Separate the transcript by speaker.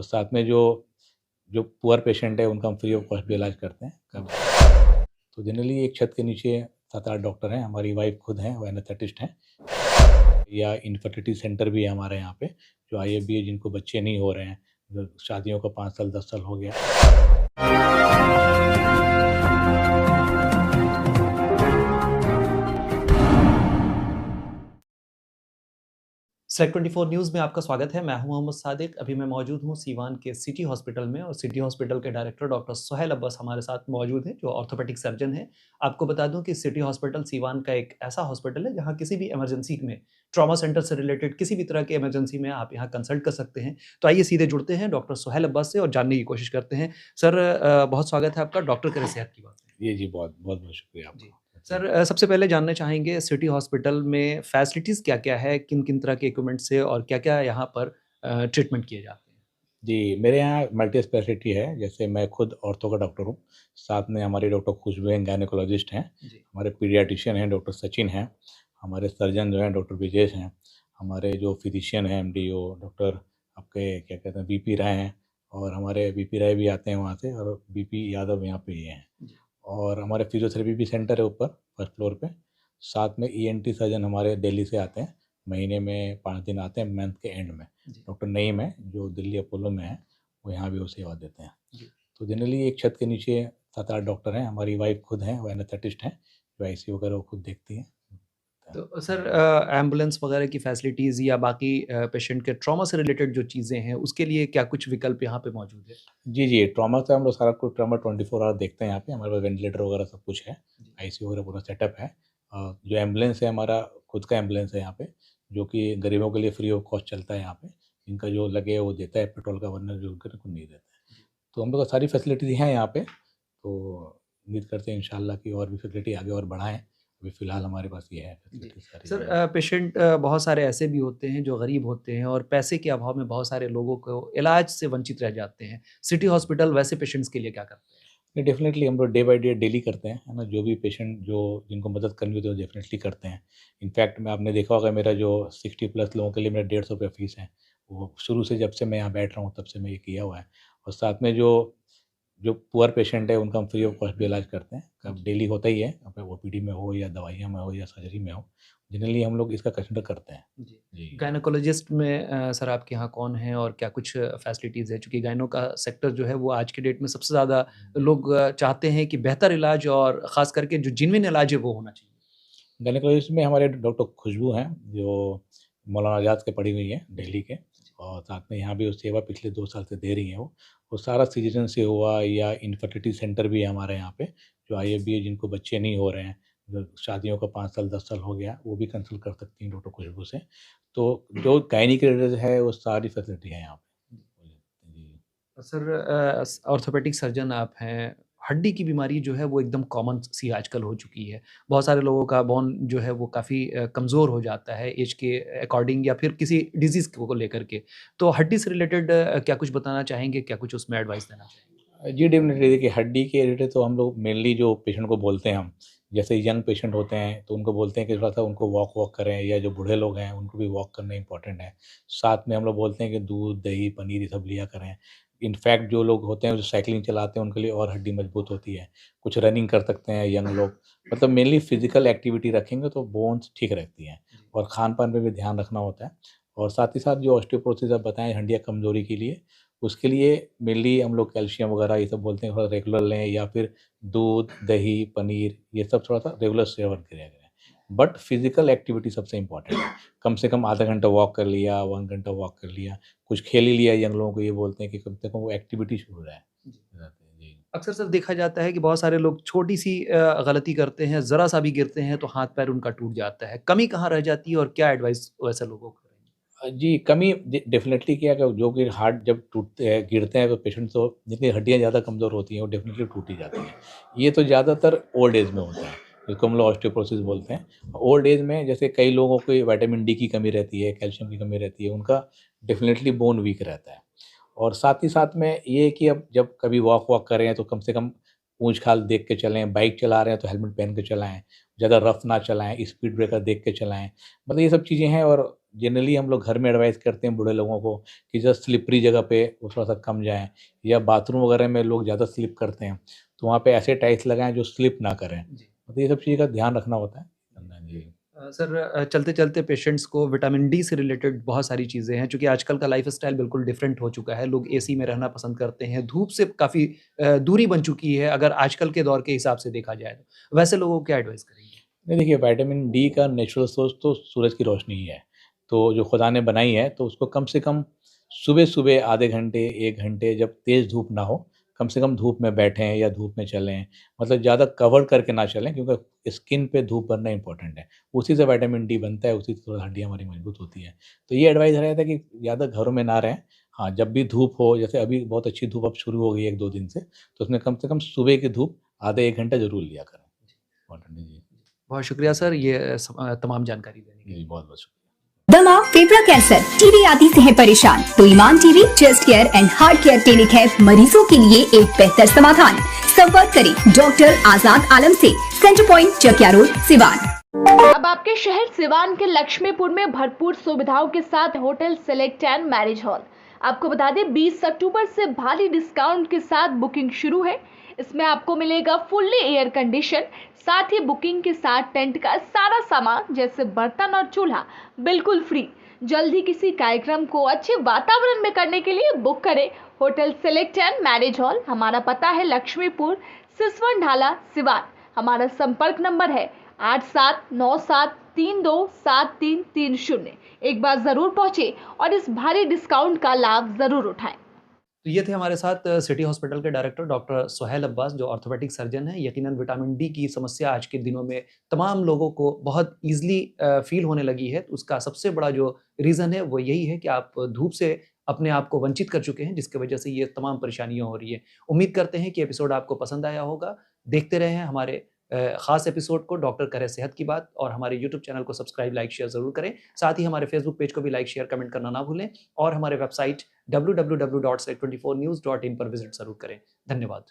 Speaker 1: और साथ में जो जो पुअर पेशेंट है उनका हम फ्री ऑफ कॉस्ट भी इलाज करते हैं तो जनरली एक छत के नीचे 7-8 डॉक्टर हैं, हमारी वाइफ खुद हैं, वो एनेस्थेटिस्ट हैं। या इनफर्टिलिटी सेंटर भी है हमारे यहाँ पे, जो आईएफबी है, जिनको बच्चे नहीं हो रहे हैं, जो शादियों को 5 साल 10 साल हो गया।
Speaker 2: सेक्ट 24 न्यूज़ में आपका स्वागत है। मैं हूं मोहम्मद सादिक। अभी मैं मौजूद हूं सीवान के सिटी हॉस्पिटल में और सिटी हॉस्पिटल के डायरेक्टर डॉक्टर सोहेल अब्बास हमारे साथ मौजूद हैं, जो ऑर्थोपेडिक सर्जन हैं। आपको बता दूं कि सिटी हॉस्पिटल सीवान का एक ऐसा हॉस्पिटल है जहां किसी भी इमरजेंसी में, ट्रॉमा सेंटर से रिलेटेड किसी भी तरह के इमरजेंसी में आप यहाँ कंसल्ट कर सकते हैं। तो आइए सीधे जुड़ते हैं डॉक्टर सोहेल अब्बास से और जानने की कोशिश करते हैं। सर, बहुत स्वागत है आपका। डॉक्टर करें सेहत की बात है।
Speaker 1: जी, बहुत बहुत बहुत शुक्रिया
Speaker 2: जी।
Speaker 1: आपका।
Speaker 2: सर, सबसे पहले जानना चाहेंगे सिटी हॉस्पिटल में फैसिलिटीज़ क्या-क्या है? किन-किन तरह के इक्विपमेंट्स से और क्या-क्या यहाँ पर ट्रीटमेंट किए जाते हैं?
Speaker 1: जी, मेरे यहाँ मल्टी स्पेशलिटी है, जैसे मैं खुद ऑर्थो का डॉक्टर हूँ, साथ में हमारे डॉक्टर खुशबू हैं, गायनेकोलॉजिस्ट हैं,
Speaker 2: जी।
Speaker 1: हमारे पीडियाट्रिशियन हैं, डॉक्टर सचिन हैं, हमारे सर्जन जो हैं डॉक्टर विजेश हैं, हमारे जो फिजिशियन हैं एमडीओ डॉक्टर आपके क्या कहते हैं बीपी राय हैं, और हमारे बीपी राय भी आते हैं वहाँ से, और बीपी यादव यहाँ पे ही हैं।
Speaker 2: जी।
Speaker 1: और हमारे फिजियोथेरेपी भी सेंटर है ऊपर फर्स्ट फ्लोर पे। साथ में ईएनटी सर्जन हमारे दिल्ली से आते हैं, महीने में 5 दिन आते हैं मंथ के एंड में।
Speaker 2: जी।
Speaker 1: डॉक्टर नईम है जो दिल्ली अपोलो में है, वो यहाँ भी वो सेवा देते हैं।
Speaker 2: जी।
Speaker 1: तो जनरली एक छत के नीचे 7-8 डॉक्टर हैं, हमारी वाइफ खुद हैं, वो एनेस्थेटिस्ट हैं, जो आईसीयू वगैरह वो खुद देखती हैं।
Speaker 2: तो सर, एम्बुलेंस वगैरह की फैसिलिटीज़ या बाकी पेशेंट के ट्रॉमा से रिलेटेड जो चीज़ें हैं, उसके लिए क्या कुछ विकल्प यहाँ पे मौजूद है?
Speaker 1: जी, जी, ट्रॉमा से हम लोग सारा कुछ ट्रॉमा 24 आवर देखते हैं यहाँ पे, हमारे पास वेंटिलेटर वगैरह सब कुछ है,
Speaker 2: जी।
Speaker 1: आईसीयू वगैरह पूरा सेटअप है। जो एम्बुलेंस है हमारा खुद का एम्बुलेंस है यहाँ पे, जो कि गरीबों के लिए फ्री ऑफ कॉस्ट चलता है यहाँ पे। इनका जो लगे वो देता है पेट्रोल का, वरना जो उनको नहीं देता है।
Speaker 2: जी।
Speaker 1: तो हम लोग का सारी फैसिलिटीज़ हैं यहाँ पे, तो उम्मीद करते हैं इंशाल्लाह कि और भी फैसिलिटी आगे और बढ़ाएँ। अभी फ़िलहाल हमारे पास ये है
Speaker 2: जी।
Speaker 1: फैसिलिटीज़ सारी।
Speaker 2: सर, पेशेंट बहुत सारे ऐसे भी होते हैं जो गरीब होते हैं और पैसे के अभाव में बहुत सारे लोगों को इलाज से वंचित रह जाते हैं। सिटी हॉस्पिटल वैसे पेशेंट्स के लिए क्या करते हैं?
Speaker 1: नहीं, डेफ़िनेटली हम लोग डे बाय डे डेली करते हैं, है ना? जो भी पेशेंट जो जिनको मदद करनी होती है वो डेफ़िनेटली करते हैं। इनफैक्ट मैं आपने देखा होगा मेरा जो 60 प्लस लोगों के लिए मेरा ₹150 फ़ीस है, वो शुरू से जब से मैं यहाँ बैठ रहा हूँ तब से मैं ये किया हुआ है। और साथ में जो जो पुअर पेशेंट है उनका हम फ्री ऑफ कॉस्ट भी इलाज करते हैं। अब डेली होता ही है, अब ओपीडी में हो या दवाइयाँ में हो या सर्जरी में हो, जनरली हम लोग इसका कंसिडर करते हैं।
Speaker 2: जी।
Speaker 1: जी।
Speaker 2: गायनेकोलॉजिस्ट में सर आपके यहाँ कौन हैं और क्या कुछ फैसिलिटीज़ है? चूँकि गायनो का सेक्टर जो है वो आज के डेट में सबसे ज़्यादा लोग चाहते हैं कि बेहतर इलाज और ख़ास करके जो जेन्युइन इलाज है वो होना चाहिए।
Speaker 1: गायनेकोलॉजिस्ट में हमारे डॉक्टर खुशबू हैं, जो मौलाना आज़ाद के पढ़ी हुई हैं
Speaker 2: जी।
Speaker 1: दिल्ली के,
Speaker 2: जी।
Speaker 1: और साथ में यहाँ भी वो सेवा पिछले 2 साल से दे रही हैं वो। और सारा सिटीज़न से हुआ या इनफर्टिलिटी सेंटर भी है हमारे यहाँ पे, जो आईएफबी है, जिनको बच्चे नहीं हो रहे हैं, जो शादियों को 5 साल 10 साल हो गया, वो भी कंसल्ट कर सकती हैं डॉक्टर खुशबू से। तो जो गायनी के रिलेटेड है वो सारी फैसिलिटी है यहाँ पे। जी।
Speaker 2: सर, ऑर्थोपेडिक सर्जन आप हैं। हड्डी की बीमारी जो है वो एकदम कॉमन सी आजकल हो चुकी है। बहुत सारे लोगों का बोन जो है वो काफ़ी कमज़ोर हो जाता है एज के अकॉर्डिंग या फिर किसी डिज़ीज़ को लेकर के। तो हड्डी से रिलेटेड क्या कुछ बताना चाहेंगे? क्या कुछ उसमें एडवाइस देना चाहेंगे?
Speaker 1: जी, डेफ़िनेटली देखिए, हड्डी के रिलेटेड तो हम लोग मेनली जो पेशेंट को बोलते हैं हम, जैसे यंग पेशेंट होते हैं तो उनको बोलते हैं कि थोड़ा-सा उनको वॉक करें, या जो बूढ़े लोग हैं उनको भी वॉक करना इम्पॉर्टेंट है। साथ में हम लोग बोलते हैं कि दूध, दही, पनीर ये सब लिया करें। इनफैक्ट जो लोग होते हैं जो साइक्लिंग चलाते हैं उनके लिए और हड्डी मजबूत होती है। कुछ रनिंग कर सकते हैं यंग लोग, मतलब मेनली फ़िज़िकल एक्टिविटी रखेंगे तो बोन्स ठीक रहती हैं।
Speaker 2: जी।
Speaker 1: और खान-पान पे भी ध्यान रखना होता है। और साथ ही साथ जो ऑस्टियोपोरोसिस आप बताएँ हड्डियाँ कमज़ोरी के लिए, उसके लिए मेनली हम लोग कैल्शियम वगैरह ये सब बोलते हैं थोड़ा रेगुलर लें, या फिर दूध, दही, पनीर ये सब थोड़ा-सा रेगुलर सेवन किया करें। बट फिज़िकल एक्टिविटी सबसे इम्पोर्टेंट है। कम से कम आधा घंटा वॉक कर लिया, 1 घंटा वॉक कर लिया, कुछ खेल ही लिया, यंग लोगों को ये बोलते हैं कि कम से कम वो एक्टिविटी शुरू रहे।
Speaker 2: जी।
Speaker 1: जी।
Speaker 2: अक्सर सर देखा जाता है कि बहुत सारे लोग छोटी-सी गलती करते हैं, ज़रा-सा भी गिरते हैं तो हाथ-पैर उनका टूट जाता है। कमी कहाँ रह जाती है और क्या एडवाइस वैसे लोगों को करेंगे?
Speaker 1: जी, कमी डेफ़िनेटली क्या है कि जो कि हार्ट जब टूटते हैं, गिरते हैं तो पेशेंट तो जिनकी हड्डियाँ ज़्यादा कमज़ोर होती हैं वो डेफ़िनेटली टूट ही जाती हैं। ये तो ज़्यादातर ओल्ड एज में होता है, जिसको हम लोग ऑस्टियोपोरोसिस बोलते हैं। ओल्ड एज में जैसे कई लोगों को विटामिन डी की कमी रहती है, कैल्शियम की कमी रहती है, उनका डेफ़िनेटली बोन वीक रहता है। और साथ ही साथ में ये है कि अब जब कभी वॉक करें तो कम से कम पूँछ-खाल देख के चलें, बाइक चला रहे हैं तो हेलमेट पहन के चलाएँ, ज़्यादा रफ़ ना चलाएँ, स्पीड ब्रेकर देख के चलाएँ। मतलब ये सब चीज़ें हैं। और जनरली हम लोग घर में एडवाइस करते हैं बूढ़े लोगों को कि जस्ट स्लिपरी जगह पे वो थोड़ा-सा कम जाएँ, या बाथरूम वगैरह में लोग ज़्यादा स्लिप करते हैं, तो वहाँ पे ऐसे टाइल्स लगाएँ जो स्लिप ना करें।
Speaker 2: जी।
Speaker 1: तो ये सब चीज़ का ध्यान रखना होता है। जी।
Speaker 2: सर चलते-चलते पेशेंट्स को विटामिन डी से रिलेटेड बहुत सारी चीज़ें हैं, चूँकि आजकल का लाइफ़स्टाइल बिल्कुल डिफरेंट हो चुका है। लोग एसी में रहना पसंद करते हैं, धूप से काफ़ी दूरी बन चुकी है अगर आजकल के दौर के हिसाब से देखा जाए तो। वैसे लोगों को क्या एडवाइस करेंगे?
Speaker 1: नहीं देखिए, विटामिन डी का नेचुरल सोर्स तो सूरज की रोशनी ही है। तो जो खुदा ने बनाई है, तो उसको कम से कम सुबह-सुबह आधे घंटे, 1 घंटे जब तेज़ धूप ना हो, कम से कम धूप में बैठें या धूप में चलें। मतलब ज़्यादा कवर करके ना चलें, क्योंकि स्किन पे धूप बनना इम्पोर्टेंट है। उसी से विटामिन डी बनता है, उसी से थोड़ा हड्डियाँ हमारी मजबूत होती हैं। तो ये एडवाइस रहता है कि ज़्यादा घरों में ना रहें। हाँ, जब भी धूप हो, जैसे अभी बहुत अच्छी धूप अब शुरू हो गई है 1-2 दिन से उसमें कम से कम सुबह की धूप आधे 1 घंटा ज़रूर लिया करें। इम्पोर्टेंट है। जी।
Speaker 2: बहुत शुक्रिया सर ये तमाम जानकारी देने के लिए।
Speaker 1: जी, बहुत-बहुत शुक्रिया।
Speaker 3: दमा, फेफड़ा कैंसर, टीबी आदि से है परेशान तो Iman TB chest care and heart care clinic है मरीजों के लिए एक बेहतर समाधान। संपर्क करें डॉक्टर आजाद आलम से, centre point Chakiya road, Siwan.
Speaker 4: अब आपके शहर सिवान के लक्ष्मीपुर में भरपूर सुविधाओं के साथ hotel select and marriage hall. आपको बता दें 20 अक्टूबर से भारी डिस्काउंट के साथ बुकिंग शुरू है। इसमें आपको मिलेगा फुल्ली एयर कंडीशन, साथ ही बुकिंग के साथ टेंट का सारा सामान जैसे बर्तन और चूल्हा बिल्कुल फ्री। जल्द ही किसी कार्यक्रम को अच्छे वातावरण में करने के लिए बुक करें hotel select and marriage hall. हमारा पता है लक्ष्मीपुर, सिसवन ढाला, सिवान। हमारा संपर्क नंबर है 8797327330। एक बार जरूर पहुंचे और इस भारी डिस्काउंट का लाभ जरूर उठाएं।
Speaker 2: तो ये थे हमारे साथ सिटी हॉस्पिटल के डायरेक्टर डॉक्टर सुहैल अब्बास जो ऑर्थोपेडिक सर्जन हैं। यकीनन विटामिन डी की समस्या आज के दिनों में तमाम लोगों को बहुत ईज़िली फ़ील होने लगी है। तो उसका सबसे बड़ा जो रीज़न है वो यही है कि आप धूप से अपने आप को वंचित कर चुके हैं, जिसकी वजह से ये तमाम परेशानियाँ हो रही हैं। उम्मीद करते हैं कि एपिसोड आपको पसंद आया होगा। देखते रहें हमारे ख़ास एपिसोड को, डॉक्टर करे सेहत की बात, और हमारे यूट्यूब चैनल को सब्सक्राइब, लाइक, शेयर ज़रूर करें। साथ ही हमारे फेसबुक पेज को भी लाइक, शेयर, कमेंट करना ना भूलें, और हमारे वेबसाइट www.sec24news.in पर विजिट ज़रूर करें। धन्यवाद।